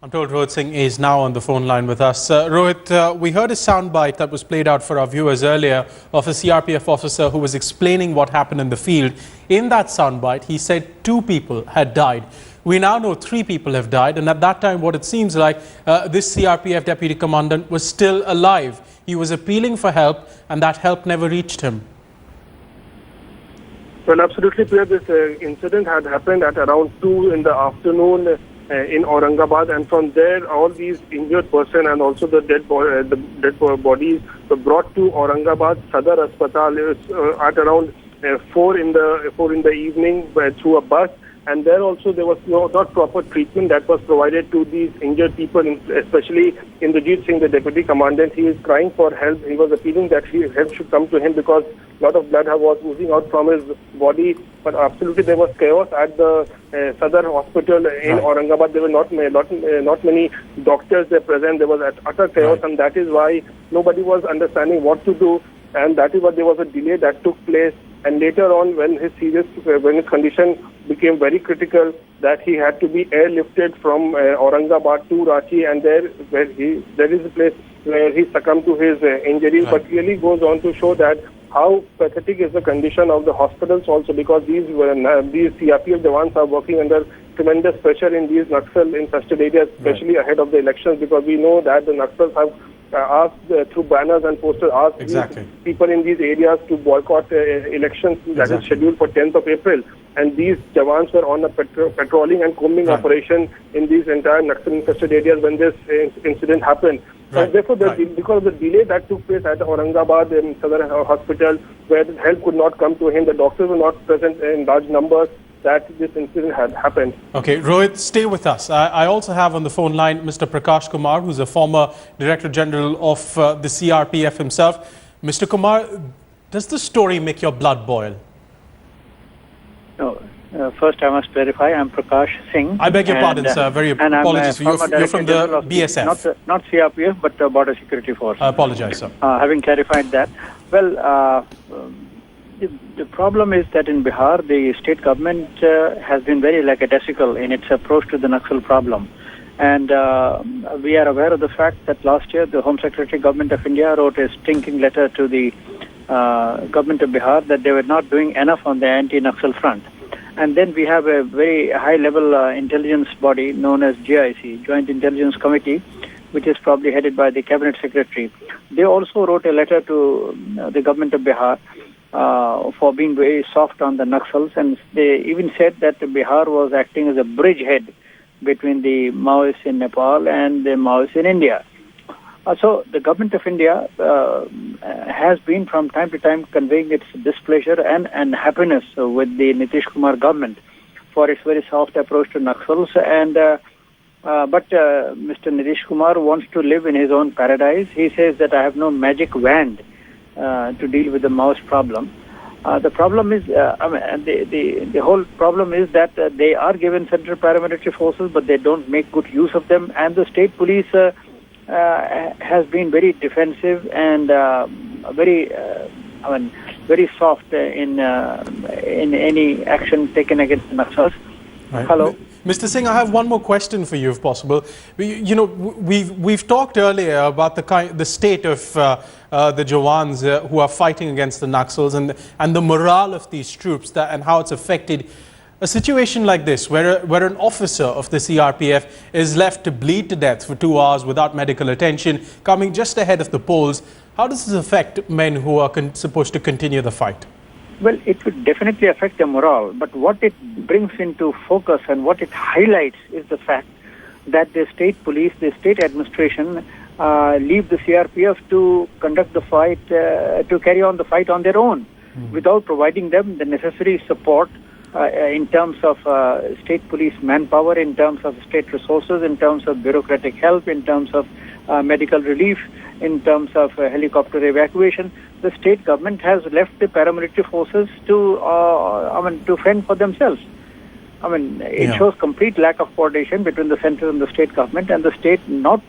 I'm told Rohit Singh is now on the phone line with us. Rohit, we heard a soundbite that was played out for our viewers earlier of a CRPF officer who was explaining what happened in the field. In that soundbite, he said 2 people had died. We now know 3 people have died, and at that time what it seems like this CRPF deputy commandant was still alive. He was appealing for help, and that help never reached him. Well, absolutely clear. This incident had happened at around 2 in the afternoon in Aurangabad, and from there all these injured person and also the dead bodies were brought to Aurangabad Sadar Hospital at around 4 in the evening through a bus. And there also there was not proper treatment that was provided to these injured people, especially Insurgent Singh, the deputy commandant. He is crying for help. He was appealing that help should come to him because a lot of blood was oozing out from his body. But absolutely there was chaos at the Sadar Hospital in Aurangabad. There were not many doctors there present. There was utter chaos, and that is why nobody was understanding what to do. And that is why there was a delay that took place. And later on, when his condition became very critical, that he had to be airlifted from Aurangabad to Ranchi, and there is a place where he succumbed to his injuries. But really goes on to show that how pathetic is the condition of the hospitals also, because these CRPF Jawans are working under tremendous pressure in these Naxal-infested areas, especially ahead of the elections, because we know that the Naxals have asked through banners and posters, people in these areas to boycott elections that is scheduled for 10th of April. And these Jawans were on a patrolling and combing operation in these entire Naxal-infested areas when this incident happened. And therefore, because of the delay that took place at Aurangabad in Sadar Hospital, where the help could not come to him, the doctors were not present in large numbers, that this incident had happened. Okay, Rohit, stay with us. I also have on the phone line Mr. Prakash Kumar, who's a former Director General of the CRPF himself. Mr. Kumar, does the story make your blood boil? No. First, I must clarify, I'm Prakash Singh. I beg your pardon, sir. Very apologies. You're from the BSF. Not CRPF, but Border Security Force. I apologize, sir. Having clarified that, well, the problem is that in Bihar, the state government has been very lackadaisical in its approach to the Naxal problem. And we are aware of the fact that last year, the Home Secretary Government of India wrote a stinking letter to the government of Bihar that they were not doing enough on the anti-Naxal front. And then we have a very high-level intelligence body known as JIC, Joint Intelligence Committee, which is probably headed by the Cabinet Secretary. They also wrote a letter to the government of Bihar for being very soft on the Naxals, and they even said that Bihar was acting as a bridgehead between the Maoists in Nepal and the Maoists in India. So the government of India has been from time to time conveying its displeasure and unhappiness with the Nitish Kumar government for its very soft approach to Naxals. But Mr. Nitish Kumar wants to live in his own paradise. He says that I have no magic wand to deal with the Maoist problem. The problem is, the whole problem is that they are given central paramilitary forces, but they don't make good use of them, and the state police has been very defensive and very soft in any action taken against the Naxals. Hello. Mr. Singh, I have one more question for you, if possible. We've talked earlier about the state of the Jawans who are fighting against the Naxals and the morale of these troops and how it's affected. A situation like this, where an officer of the CRPF is left to bleed to death for 2 hours without medical attention, coming just ahead of the polls, how does this affect men who are supposed to continue the fight? Well, it would definitely affect the morale, but what it brings into focus and what it highlights is the fact that the state police, the state administration, leave the CRPF to conduct the fight, to carry on the fight on their own, without providing them the necessary support in terms of state police manpower, in terms of state resources, in terms of bureaucratic help, in terms of medical relief, in terms of helicopter evacuation. The state government has left the paramilitary forces to fend for themselves. It shows complete lack of coordination between the central and the state government, and the state not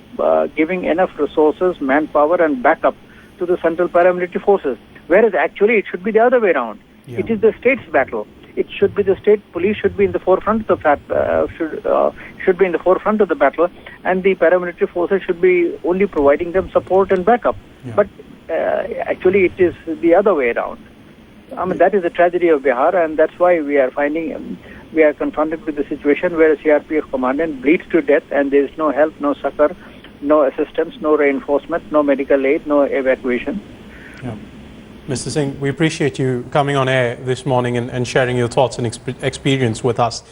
giving enough resources, manpower, and backup to the central paramilitary forces. Whereas actually it should be the other way around. It is the state's battle. it should be the state police should be in the forefront of the should be in the forefront of the battle, and the paramilitary forces should be only providing them support and backup. Yeah. But actually, it is the other way around. I mean, that is the tragedy of Bihar, and that's why we are confronted with the situation where a CRPF commandant bleeds to death, and there is no help, no succor, no assistance, no reinforcement, no medical aid, no evacuation. Yeah. Mr. Singh, we appreciate you coming on air this morning and sharing your thoughts and experience with us.